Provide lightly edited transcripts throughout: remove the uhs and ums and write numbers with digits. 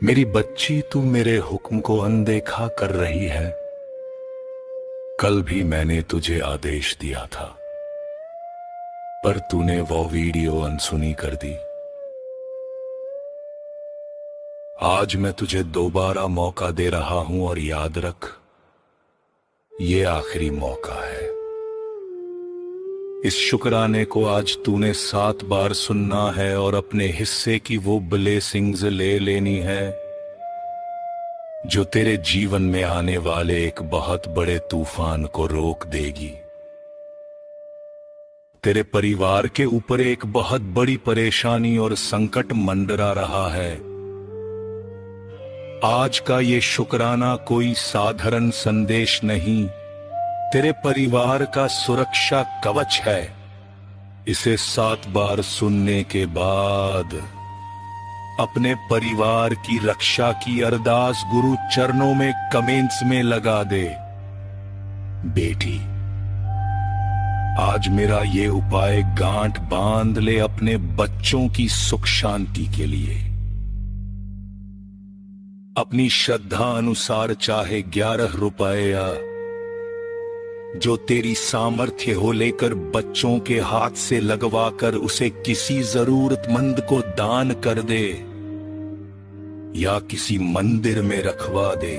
मेरी बच्ची, तू मेरे हुक्म को अनदेखा कर रही है। कल भी मैंने तुझे आदेश दिया था, पर तूने वो वीडियो अनसुनी कर दी। आज मैं तुझे दोबारा मौका दे रहा हूं और याद रख, ये आखिरी मौका है। इस शुक्राने को आज तूने 7 बार सुनना है और अपने हिस्से की वो ब्लेसिंग्स ले लेनी है जो तेरे जीवन में आने वाले एक बहुत बड़े तूफान को रोक देगी। तेरे परिवार के ऊपर एक बहुत बड़ी परेशानी और संकट मंडरा रहा है। आज का ये शुक्राना कोई साधारण संदेश नहीं, तेरे परिवार का सुरक्षा कवच है। इसे 7 बार सुनने के बाद अपने परिवार की रक्षा की अरदास गुरु चरणों में कमेंट्स में लगा दे। बेटी, आज मेरा ये उपाय गांठ बांध ले अपने बच्चों की सुख शांति के लिए। अपनी श्रद्धा अनुसार चाहे 11 रुपए या जो तेरी सामर्थ्य हो लेकर बच्चों के हाथ से लगवा कर उसे किसी जरूरतमंद को दान कर दे या किसी मंदिर में रखवा दे।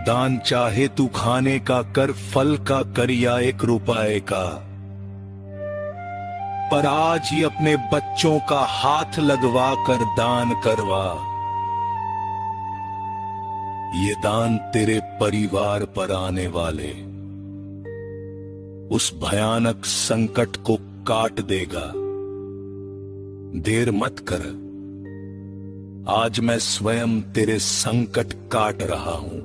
दान चाहे तू खाने का कर, फल का कर या 1 रुपए का, पर आज ही अपने बच्चों का हाथ लगवा कर दान करवा। ये दान तेरे परिवार पर आने वाले उस भयानक संकट को काट देगा। देर मत कर, आज मैं स्वयं तेरे संकट काट रहा हूं।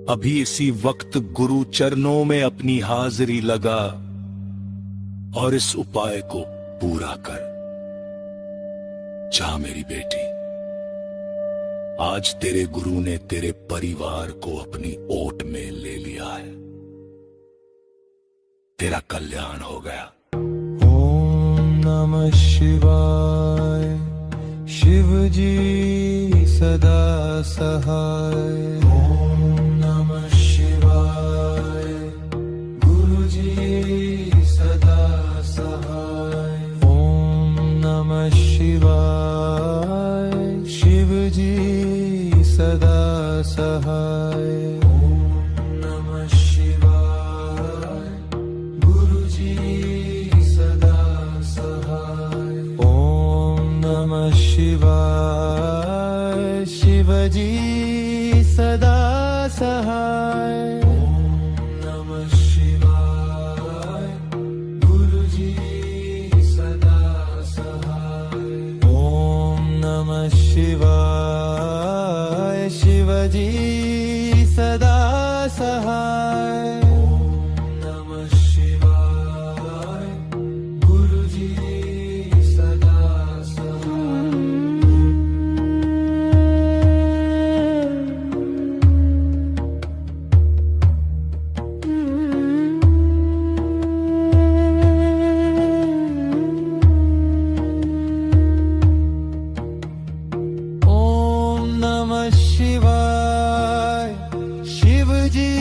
अभी इसी वक्त गुरु चरणों में अपनी हाजिरी लगा और इस उपाय को पूरा कर। जा मेरी बेटी, आज तेरे गुरु ने तेरे परिवार को अपनी ओट में ले लिया है। तेरा कल्याण हो गया। ओम नमः शिवाय। शिव जी सदा सहाय। ओम नमः शिवाय। गुरु जी सदा सहाय। ओम नमः शिवाय। शिव जी सदा सहाय। ओम नमः शिवाय। गुरु जी सदा सहाय। ओम नमः शिवाय। शिव जी सदा सहाय। ओम नमः शिवाय। गुरु जी सदा सहाय। ओम नमः शिवाय। शिव जी सदा सहाय। ओम नमः शिवाय। गुरु जी सदा सहाय। ओम नमः शिवाय। शिव जी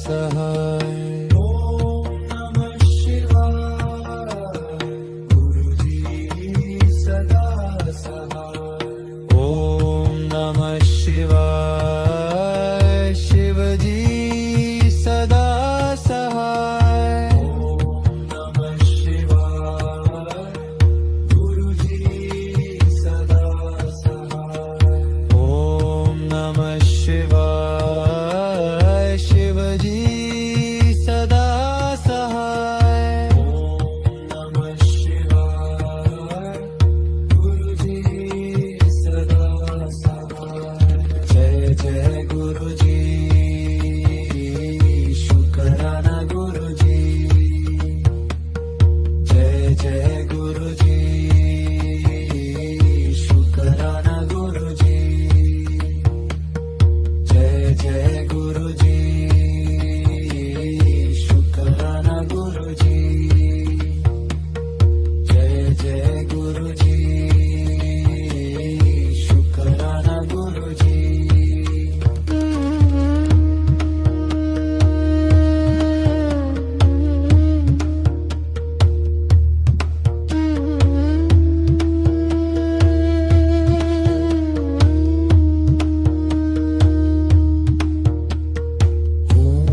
सहाय ओम नमः शिवाय गुरुजी सदा सहाय ओम नमः शिवाय शिवजी सदा सहाय ओम नमः शिवाय गुरुजी सदा सहाय ओम नमः शिवाय शिवजी सदा सहाय ओम नमः शिवाय गुरुजी सदा सहाय जय जय गुरुजी शुक्राना गुरुजी जय जय गुरुजी शुक्राना गुरुजी जय जय गुरुजी शुक्राना गुरुजी जय जय गुरुजी शुक्राना गुरुजी ओम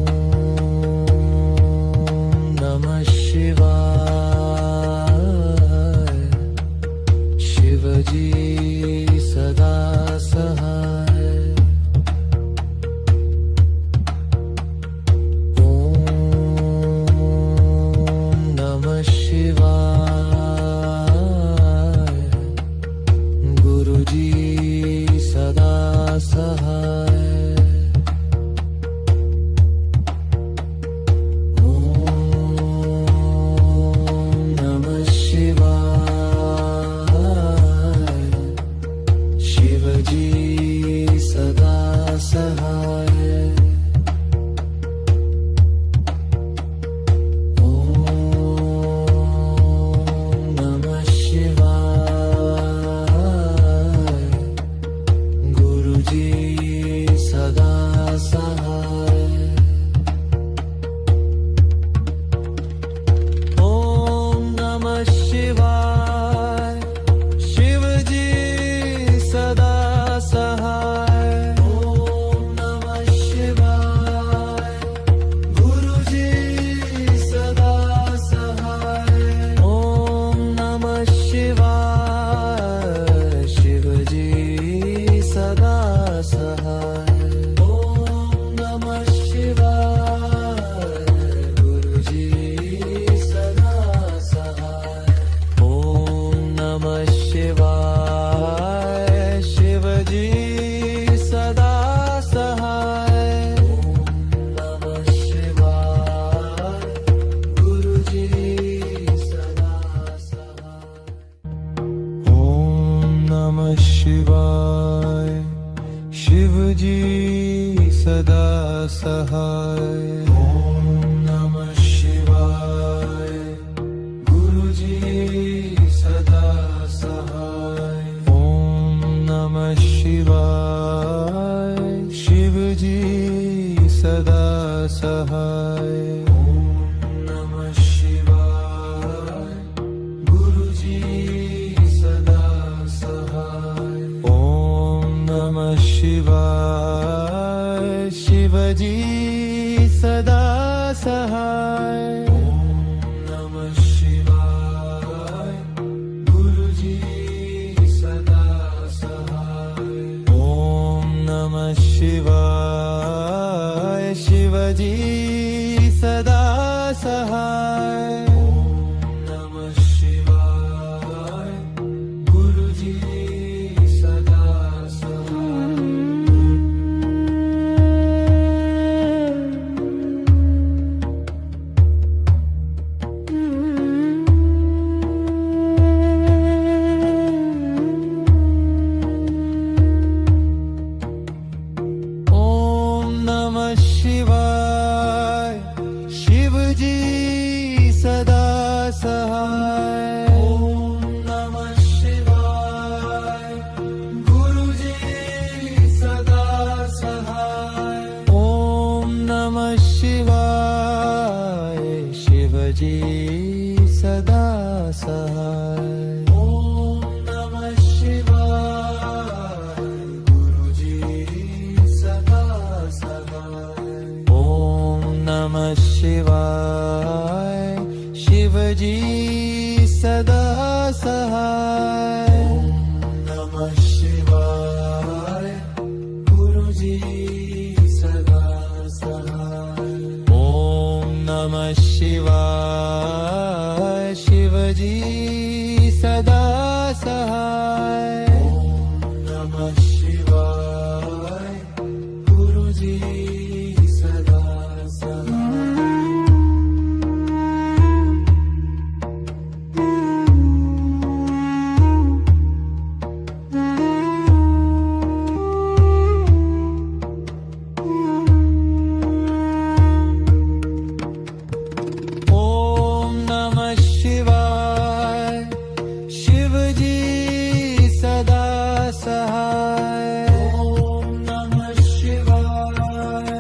नमः शिवाय शिवजी सदा सहाय ओम नमः शिवाय गुरुजी सदा सहाय ओम नमः शिवाय शिवजी सदा सहाय ओम नमः शिवाय गुरुजी सदा सहाय ओम नमः शिवाय शिवजी सदा सहाय ओम नमः शिवाय गुरुजी सदा सहाय ओम नमः शिवाय शिवजी सदा सहाय ओम नमः शिवाय गुरुजी सदा सहाय ओम नमः शिवाय शिवजी सदा सहाय ओम नमः शिवाय गुरुजी सदा सहाय ओम नमः शिवाय शिवजी सदा सहाय ओम नमः शिवाय गुरुजी सदा सहाय ओम नमः शिवाय शिवजी सदा सहाय ओम नमः शिवाय गुरुजी सदा सहाय ओम नमः शिवाय शिवजी सदा सहाय ओम नमः शिवाय गुरुजी सदा सहाय ओम नमः शिवाय शिवजी सदा सहाय ओम नमः शिवाय गुरुजी सदा सहाय ओम नमः शिवाय शिवजी सहाय ओम नमः शिवाय गुरुजी सदा सहाय ओम नमः शिवाय शिवजी सदा सहाय ओम नमः शिवाय गुरुजी सदा सहाय ओम नमः शिवाय शिवजी सदा सहाय ओम नमः शिवाय गुरुजी सदा सहाय ओम नमः शिवाय शिवजी सदा सहाय ओम नमः शिवाय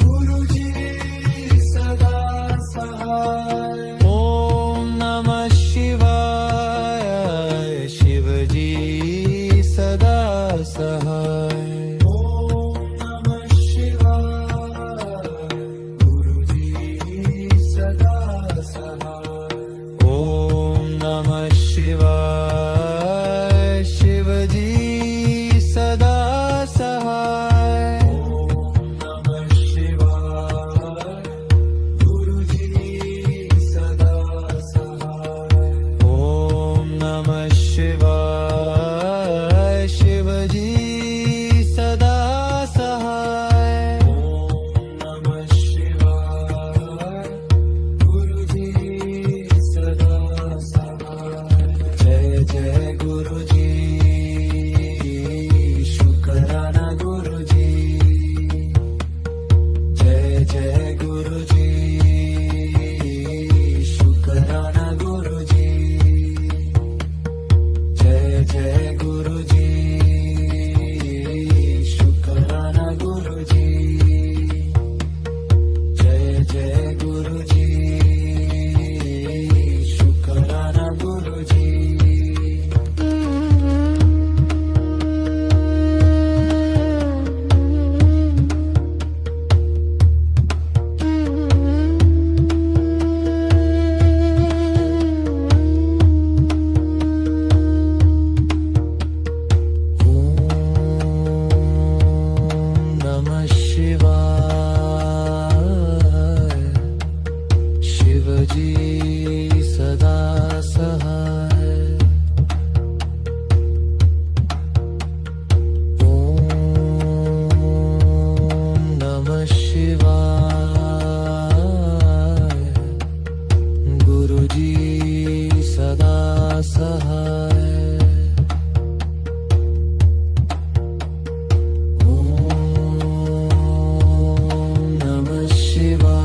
गुरुजी सदा सहाय ओम नमः शिवाय शिवजी सदा सहाय ओम नमः शिवाय गुरुजी सदा सहाय ओम नमः शिवाय शिवजी सदा सहाय ओम नमः शिवाय गुरुजी सदा सहाय ओम नमः शिवाय शिवजी सदा सहाय ओम नमः शिवाय गुरुजी सदा सहाय जय जय गुरुजी शुक्राना गुरुजी जय जय गुरुजी शुक्राना गुरुजी जय जय गुरुजी शुक्राना गुरुजी जय जय गुरुजी शुक्राना गुरुजी ओम नमः शिवाय शिवजी सदा सहाय ओम नमः शिवाय गुरुजी सदा सहाय ओम नमः शिवाय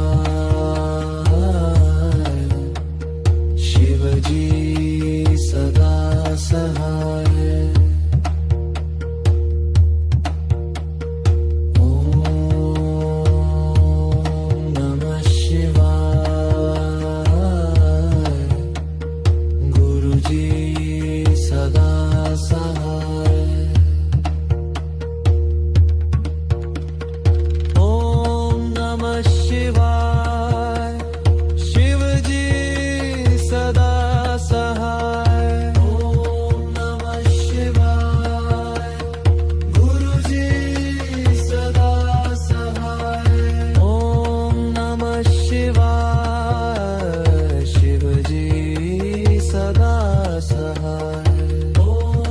शिवजी सदा सहाय ओम नमः शिवाय गुरुजी सदा सहाय ओम नमः शिवाय शिवजी सदा सहाय ओम नमः शिवाय गुरुजी सदा सहाय ओम नमः शिवाय शिवजी सदा सहाय ओम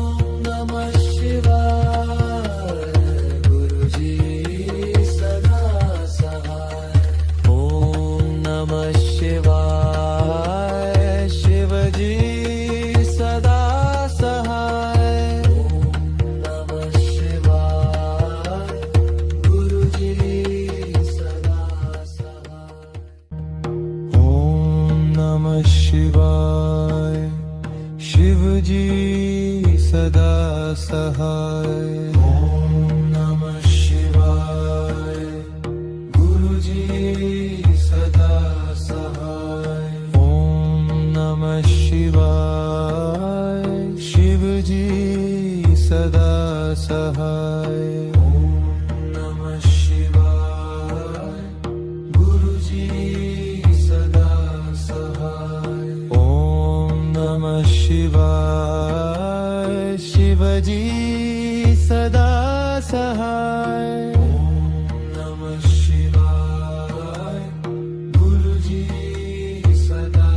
नमः शिवाय गुरुजी सदा सहाय ओम नमः शिवाय शिवजी सदा सहाय ओम नमः शिवाय गुरुजी सदा सहाय ओम नमः शिवाय शिवजी सदा सहाय ओम नमः शिवाय गुरुजी सदा सहाय ओम नमः शिवाय जी सदा सहाय ओम नमः शिवाय शिवजी सदा सहाय ओम नमः शिवाय गुरुजी सदा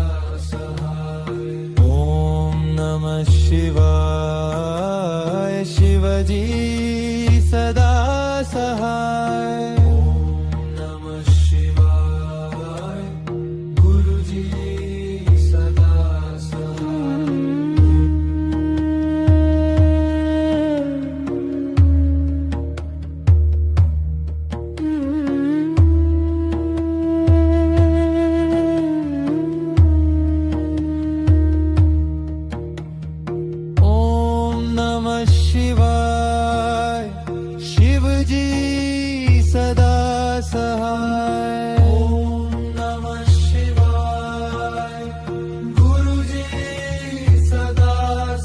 सहाय ओम नमः शिवाय शिवजी सदा सहाय ओम नमः शिवाय गुरुजी सदा सहाय ओम नमः शिवाय शिवजी सदा सहाय ओम नमः शिवाय गुरुजी सदा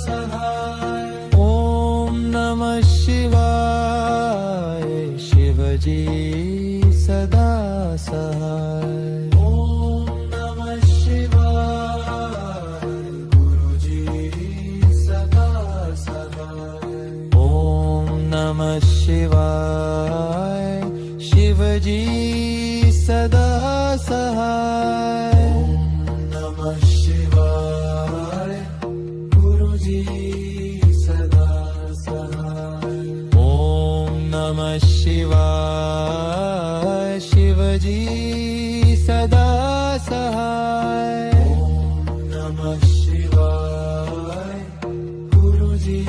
सहाय ओम नमः शिवाय शिवजी सदा सहाय ओम नमः शिवाय गुरुजी सदा सहाय ओम नमः शिवाय शिवजी सदा सहाय ओम नमः शिवाय गुरुजी सदा सहाय ओम नमः शिवाय शिवजी सदा सहाय ओम नमः शिवाय गुरुजी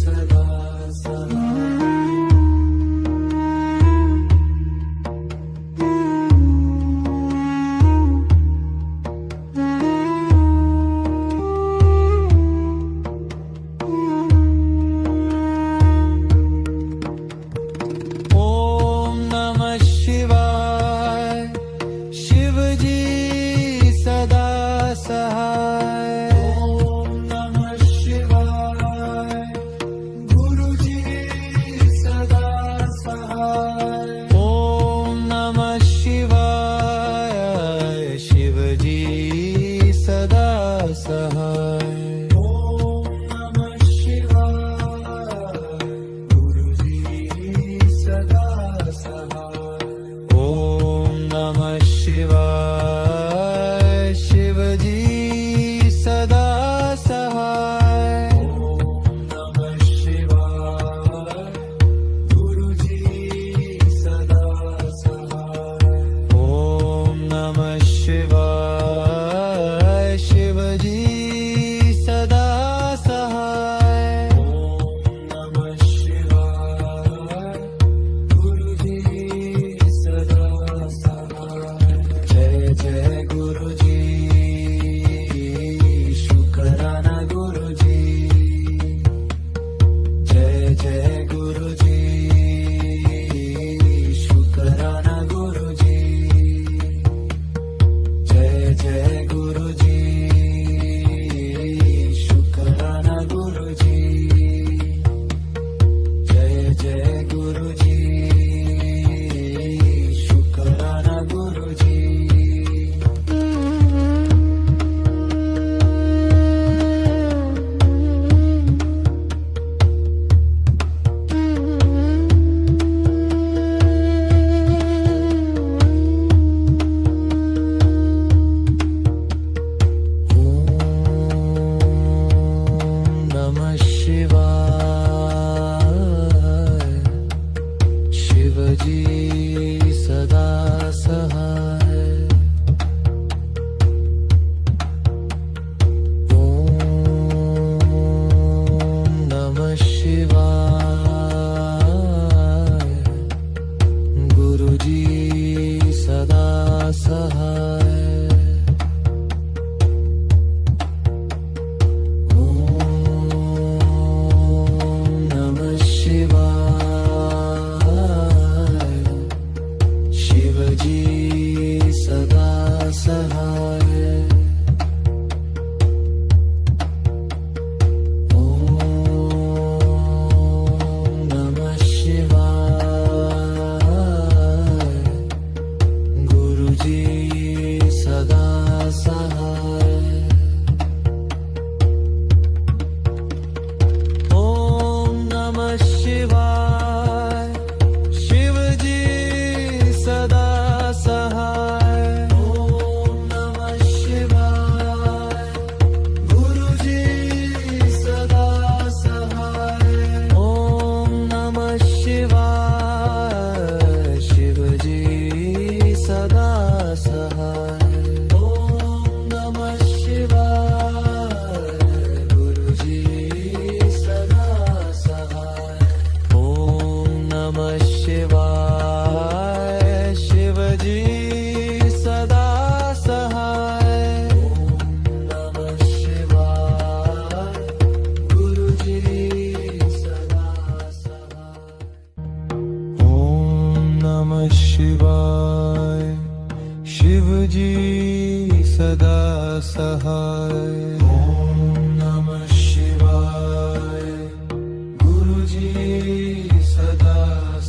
सदा सहाय ओम नमः शिवाय शिवजी सदा सहाय ओम नमः शिवाय गुरुजी सदा सहाय ओम नमः शिवाय शिवजी सदा सहाय ओम नमः शिवाय गुरुजी सदा सहाय ओम नमः शिवाय शिवजी सदा सहाय ओम नमः शिवाय गुरुजी सदा सहाय ओम नमः शिवाय शिवजी सदा सहाय ओम नमः शिवाय गुरुजी सदा सहाय जय जय गुरुजी शुक्राना गुरुजी जय जय गुरुजी शुक्राना गुरुजी जय जय गुरुजी शुक्राना गुरुजी जय जय गुरुजी शुक्राना गुरुजी शिवजी सदा सहाय ओम नमः शिवाय गुरुजी सदा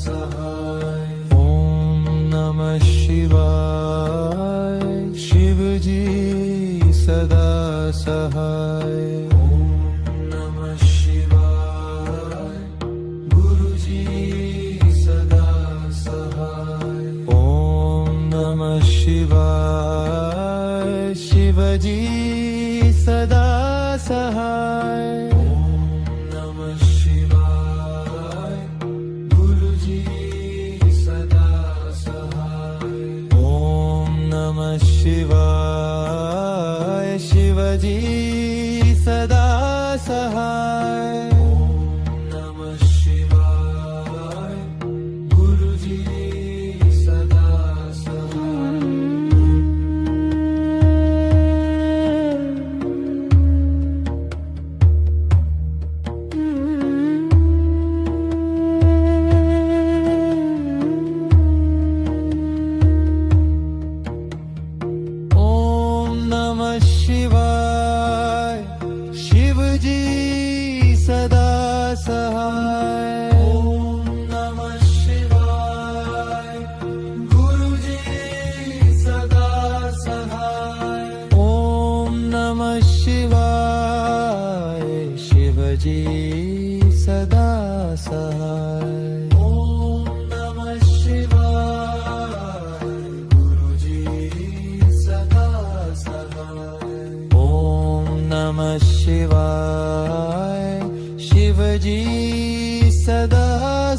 सहाय ओम नमः शिवाय शिवजी सदा सहाय ओम नमः शिवाय गुरुजी सदा सहाय ओम नमः शिवाय शिवजी सदा सहाय ओम नमः शिवाय गुरुजी सदा सहाय ओम नमः शिवाय शिवजी सदा सहाय ओम नमः शिवाय गुरुजी सदा सहाय ओम नमः शिवाय शिवजी सदा सहाय ओम नमः शिवाय गुरुजी सदा सहाय ओम नमः शिवाय शिवजी सदा सहाय ओम नमः शिवाय गुरुजी सदा सहाय ओम नमः शिवाय शिवजी सदा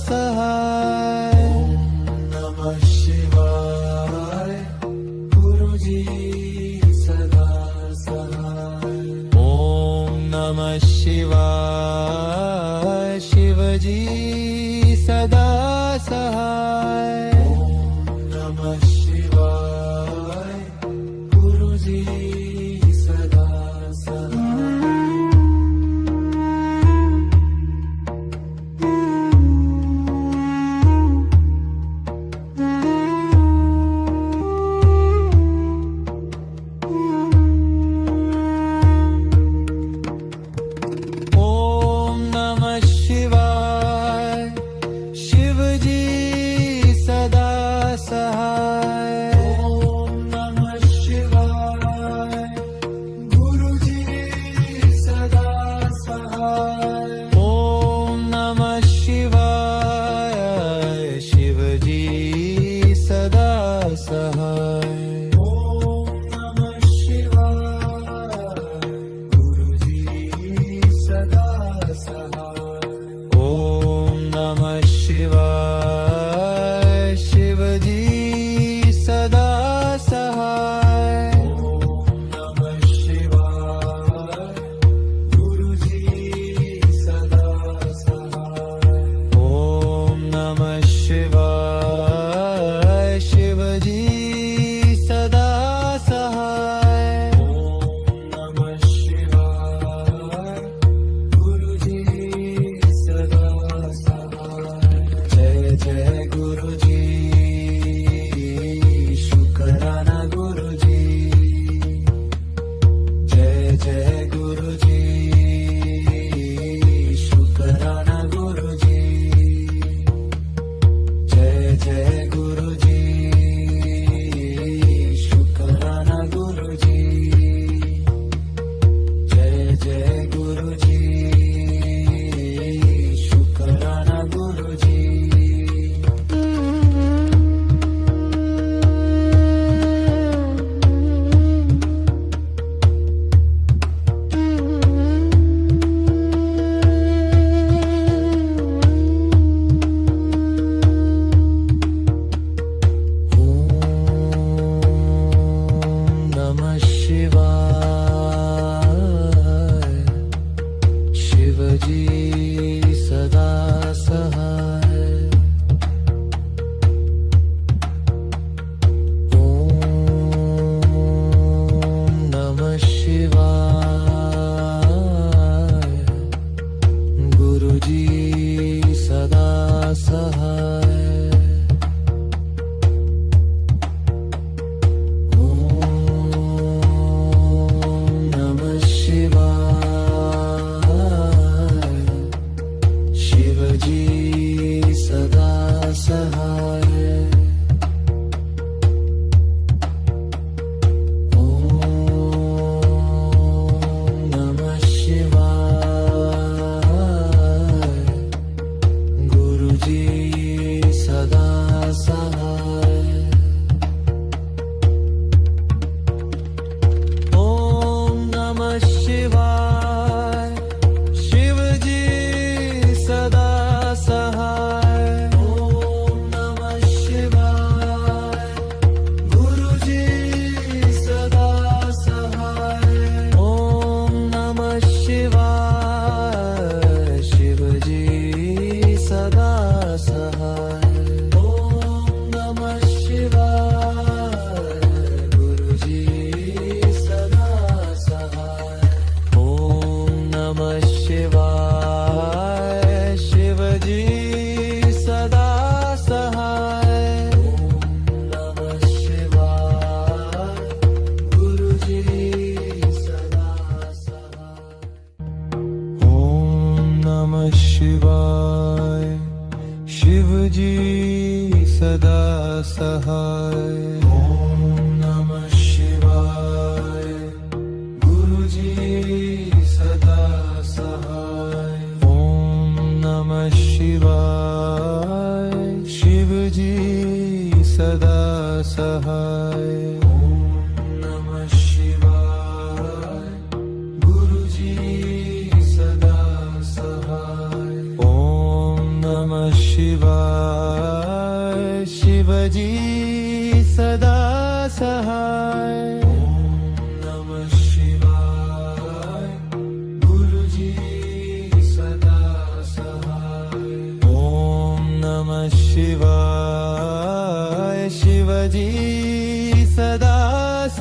सहाय ओम नमः शिवाय गुरुजी सदा सहाय ओम नमः शिवाय शिवजी सदा सहाय ओम नमः शिवाय गुरुजी सदा सहाय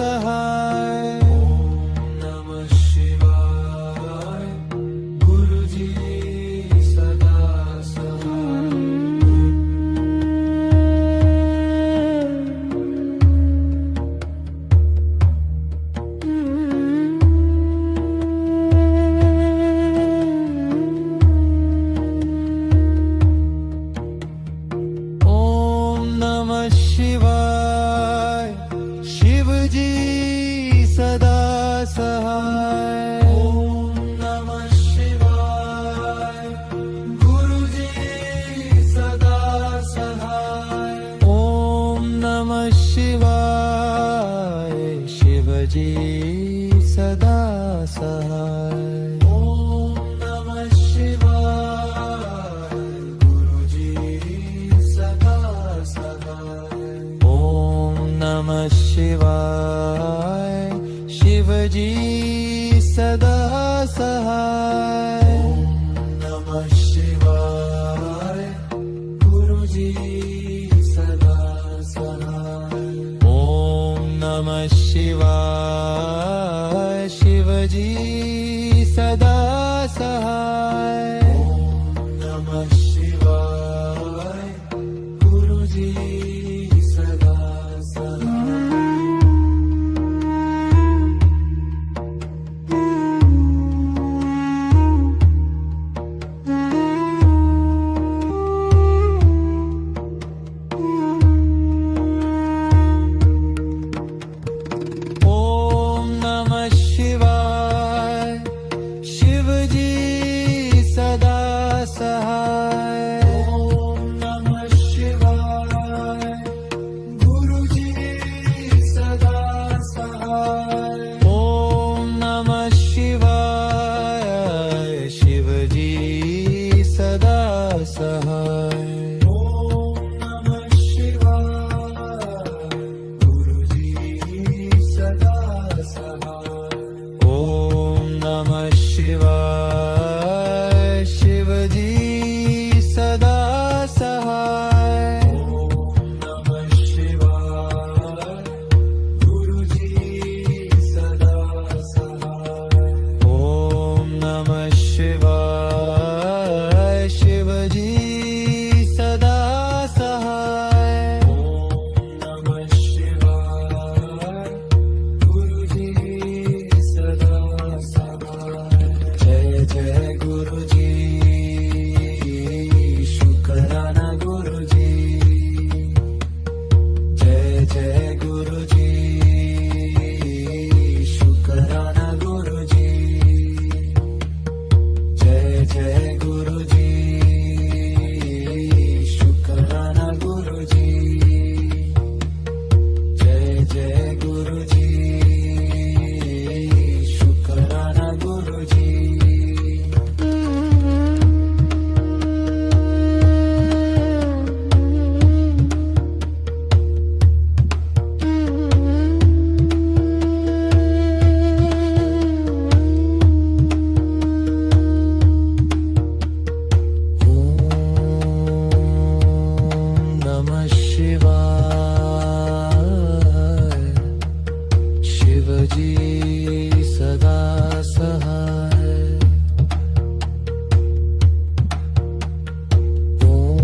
सहाय नमः शिवाय गुरुजी सदा सहाय ओम नमः शिवाय शिवजी सदा सहाय ओम नमः शिवाय गुरुजी सदा सहाय ओम नमः शिवाय शिवजी सदा सहाय ओम नमः शिवाय गुरुजी सदा सहाय ओम नमः शिवाय शिवजी सदा सहाय ओम नमः शिवाय गुरुजी सदा सहाय ओम नमः शिवाय शिवजी सदा सहाय ओम नमः शिवाय गुरुजी सदा सहाय ओम नमः शिवाय शिवजी सदा सहाय ओम नमः शिवाय गुरुजी सदा सहाय ओम नमः शिवाय शिवजी सदा सहाय ओम नमः शिवाय गुरुजी सदा सहाय ओम नमः शिवाय शिवजी सदा सहाय ओम नमः शिवाय गुरुजी सदा सहाय ओम नमः शिवाय शिवजी सदा सहाय ओम नमः शिवाय गुरुजी सदा सहाय जय जय गुरुजी शुक्राना गुरुजी जय जय गुरुजी शुक्राना गुरुजी जय जय गुरुजी शुक्राना गुरुजी जय जय गुरुजी शुक्राना गुरुजी ओम नमः शिवाय शिवजी सदा सहाय ओम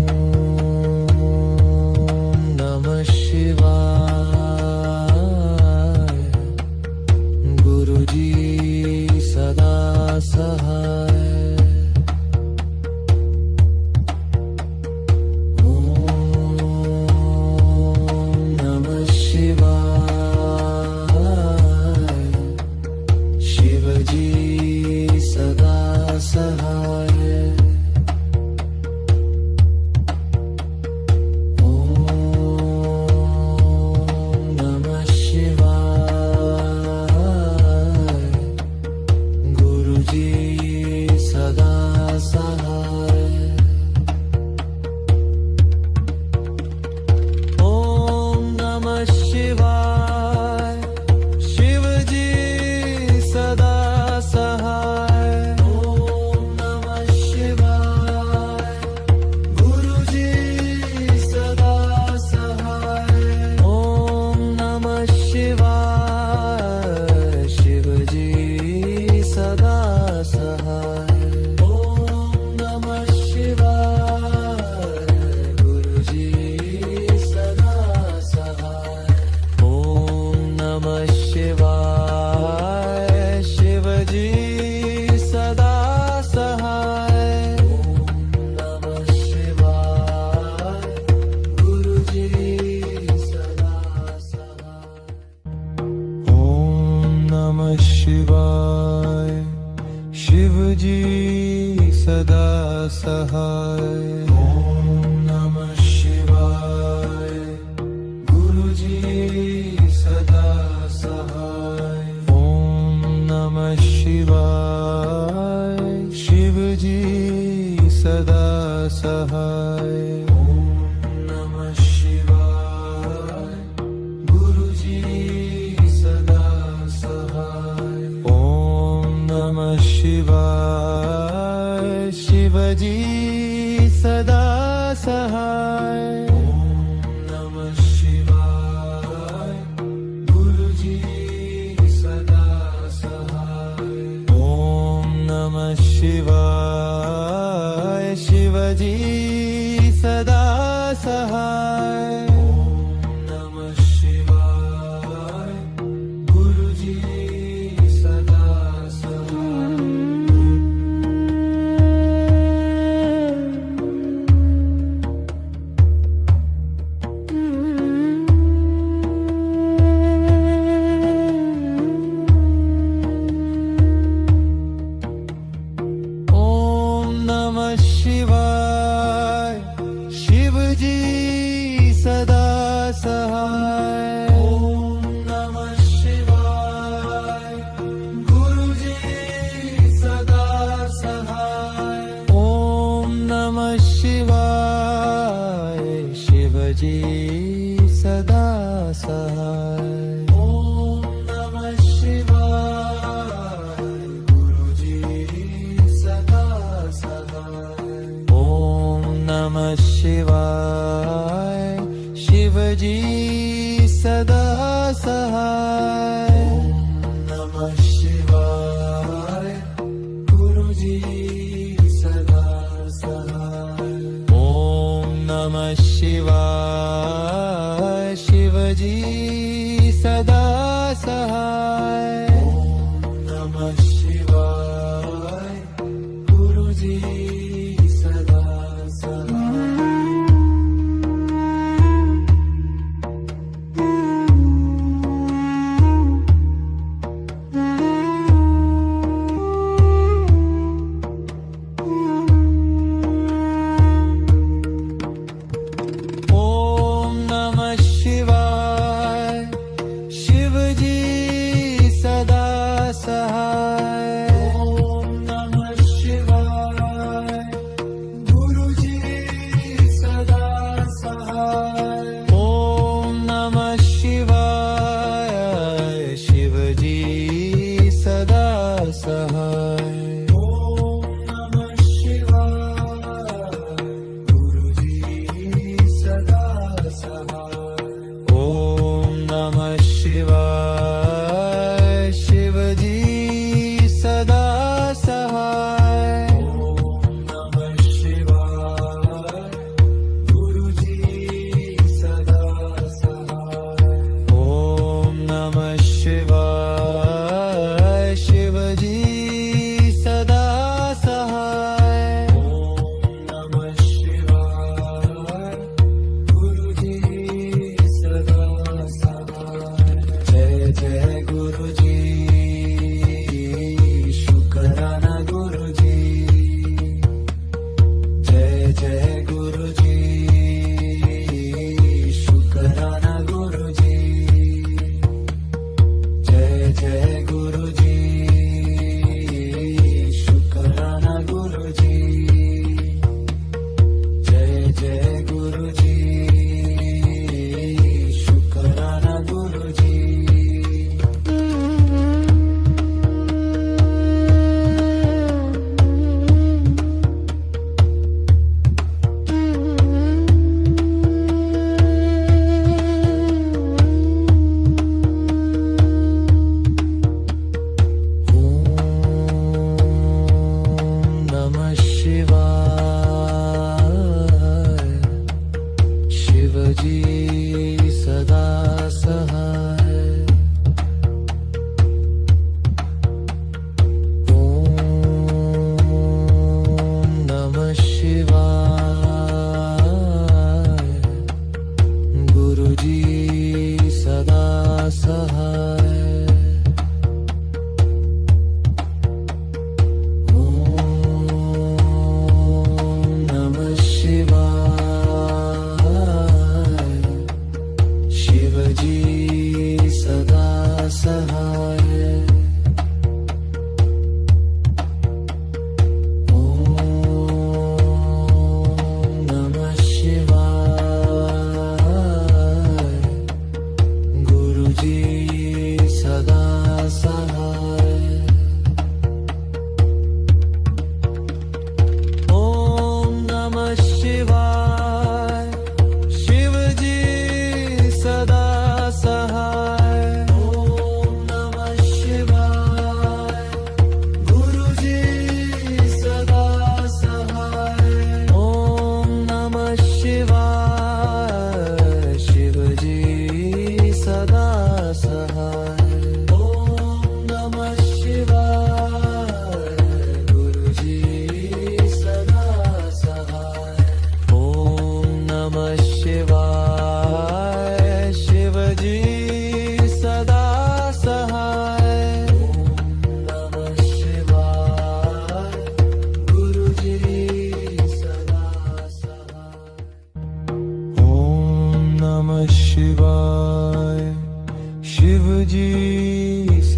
नमः शिवाय गुरुजी सदा सहाय ओम नमः शिवाय शिव नमः शिवाय शिवजी सदा सहाय ओम नमः शिवाय गुरुजी सदा सहाय ओम नमः शिवाय शिवजी सदा सहाय ओम नमः शिवाय गुरुजी सदा सहाय ओम नमः शिवाय शिवजी सदा सहाय ओम नमः शिवाय गुरुजी सदा सहाय ओम नमः शिवाय शिवजी सदा सहाय ओम नमः शिवाय गुरुजी सदा सहाय ओम नमः शिवाय शिवजी सदा सहाय ओम नमः शिवाय गुरुजी सदा सहाय ओम नमः शिवाय शिवजी सदा सहाय ओम नमः शिवाय गुरुजी सदा सहाय ओम नमः शिवाय शिवजी सदा सहाय ओम नमः शिवाय गुरुजी सदा सहाय ओम नमः शिवाय शिवजी सदा सहाय ओम नमः शिवाय गुरुजी सदा सहाय ओम नमः शिवाय शिवजी सदा सहाय ओम नमः शिवाय गुरुजी सदा सहाय ओम नमः शिवाय शिवजी सदा सहाय ओम नमः शिवाय गुरुजी सदा सहाय ओम नमः शिवाय शिवजी सदा सहाय ओम नमः शिवाय गुरुजी सदा सहाय ओम नमः शिवाय शिवजी सदा सहाय ओम नमः शिवाय गुरुजी सदा सहाय जय जय गुरुजी शुक्राना गुरुजी जय जय गुरुजी शुक्राना गुरुजी जय जय गुरुजी शुक्राना गुरुजी जय जय गुरुजी शुक्राना गुरुजी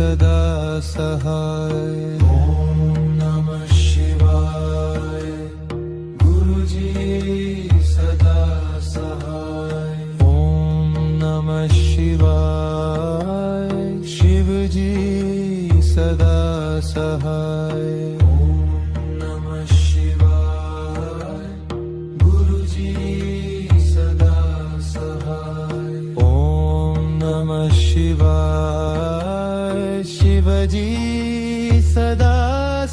सदा सहाय ओम नमः शिवाय गुरुजी सदा सहाय ओम नमः शिवाय शिवजी सदा सहाय ओम नमः शिवाय गुरुजी सदा सहाय ओम नमः शिवाय शिवजी सदा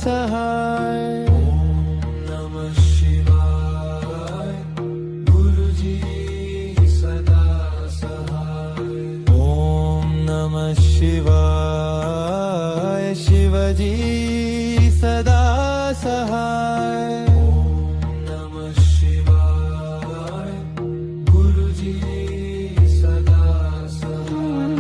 सहाय ओम नमः शिवाय गुरुजी सदा सहाय ओम नमः शिवाय शिवजी सदा सहाय ओम नमः शिवाय गुरुजी सदा सहाय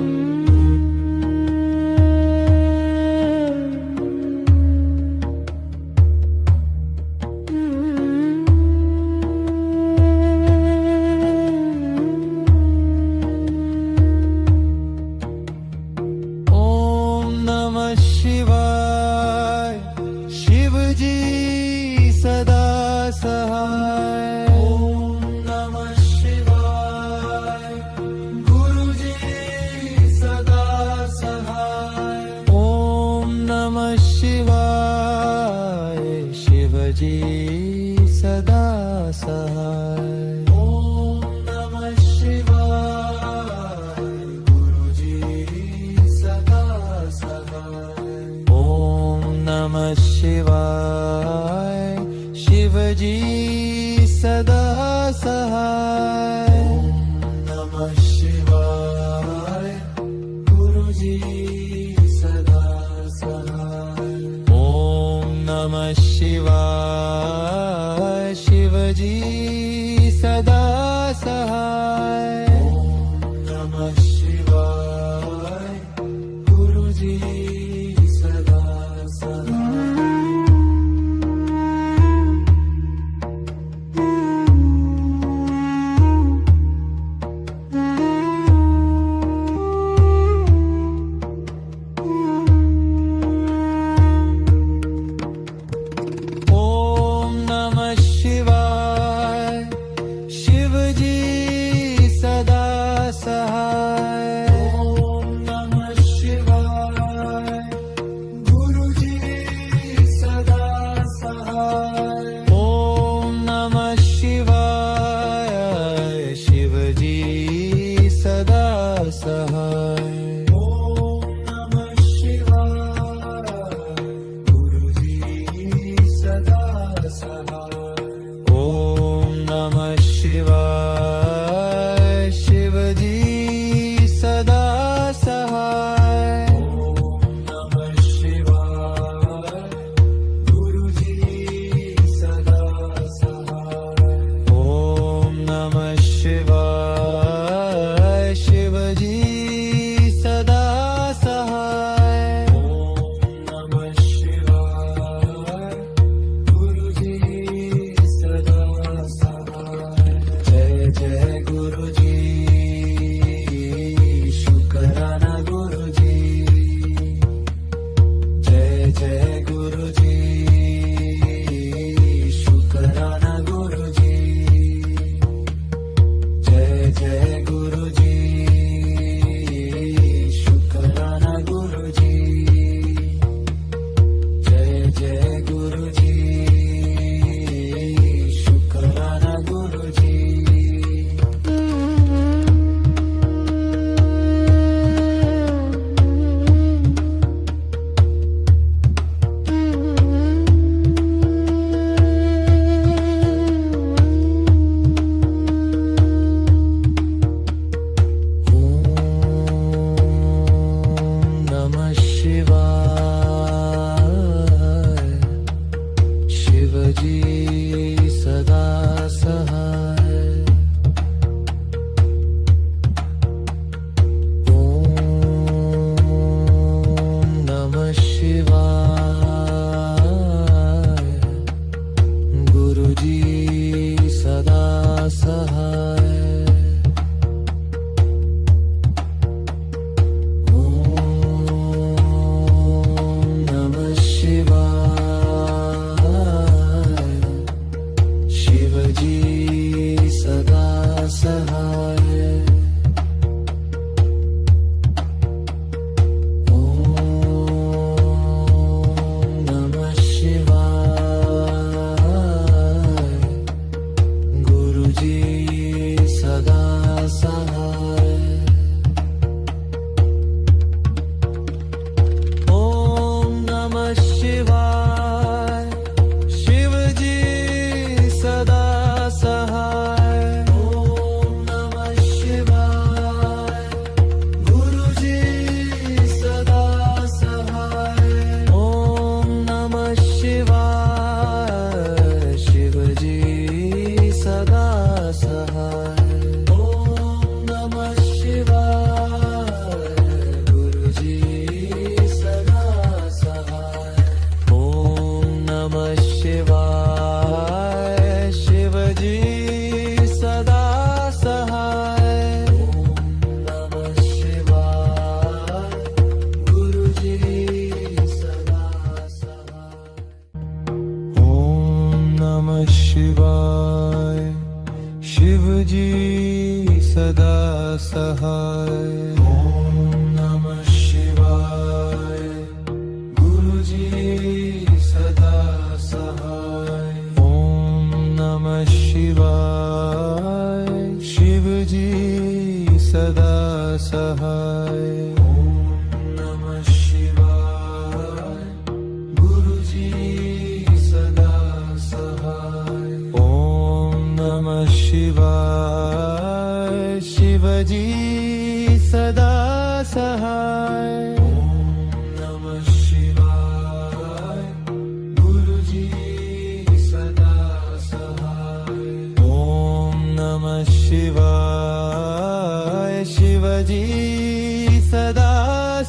ओम नमः शिवाय शिवजी सदा सहाय ओम नमः शिवाय गुरुजी सदा सहाय ओम नमः शिवाय शिवजी सदा सहाय ओम नमः शिवाय गुरुजी सदा सहाय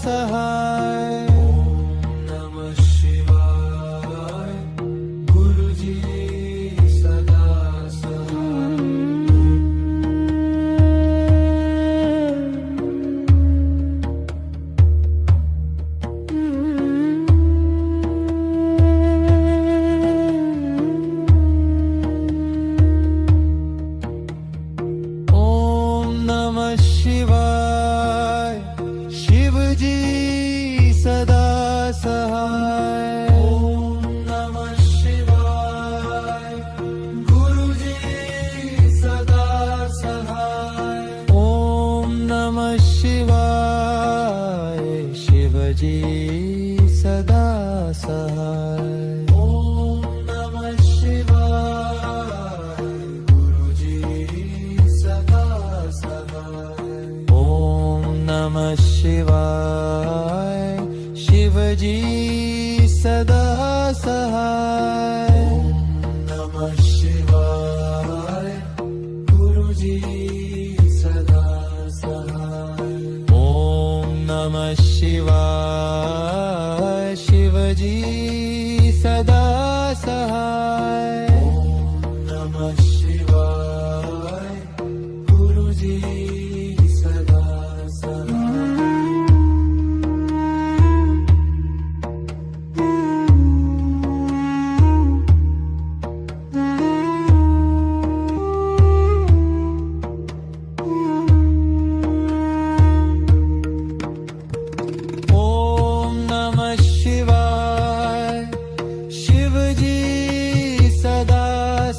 सहाय नमः शिवाय गुरुजी सदा सहाय ओम नमः शिवाय शिवजी सदा सहाय ओम नमः शिवाय गुरुजी सदा सहाय ओम नमः शिवाय शिवजी सदा सहाय ओम नमः शिवाय गुरुजी सदा सहाय ओम नमः शिवाय शिवजी सदा सहाय ओम नमः शिवाय गुरुजी सदा सहाय ओम नमः शिवाय शिवजी सदा सहाय ओम नमः शिवाय गुरुजी सदा सहाय ओम नमः शिवाय शिवजी सदा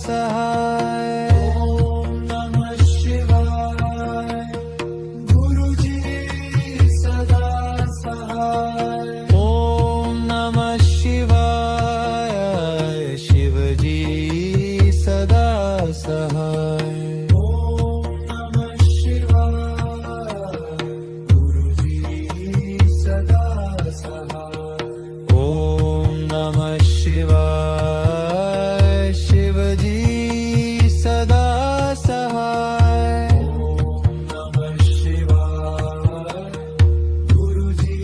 सहाय ओम नमः शिवाय गुरुजी सदा सहाय ओम नमः शिवाय शिवजी सदा सहाय ओम नमः शिवाय गुरुजी सदा सहाय ओम नमः शिवाय शिवजी सदा सहाय ओम नमः शिवाय गुरुजी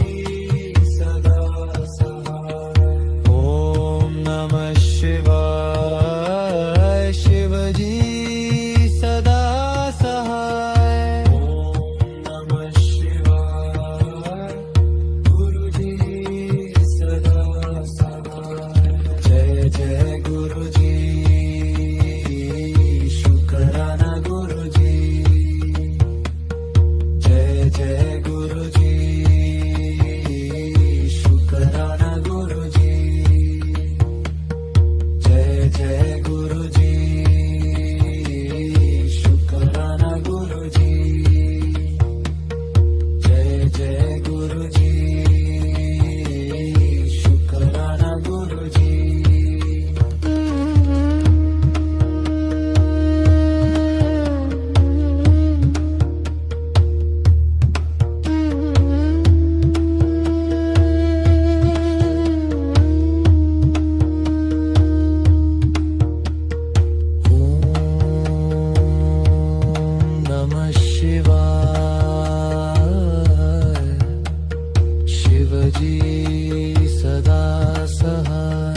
सदा सहाय ओम नमः शिवाय शिवजी सदा सहाय ओम नमः शिवाय गुरुजी सदा सहाय जय जय गुरुजी शुक्राना गुरुजी जय जय गुरुजी शुक्राना गुरुजी जय जय गुरुजी शुक्राना गुरुजी जय जय गुरुजी शुक्राना गुरुजी ओम नमः शिवाय शिवजी सदा सहाय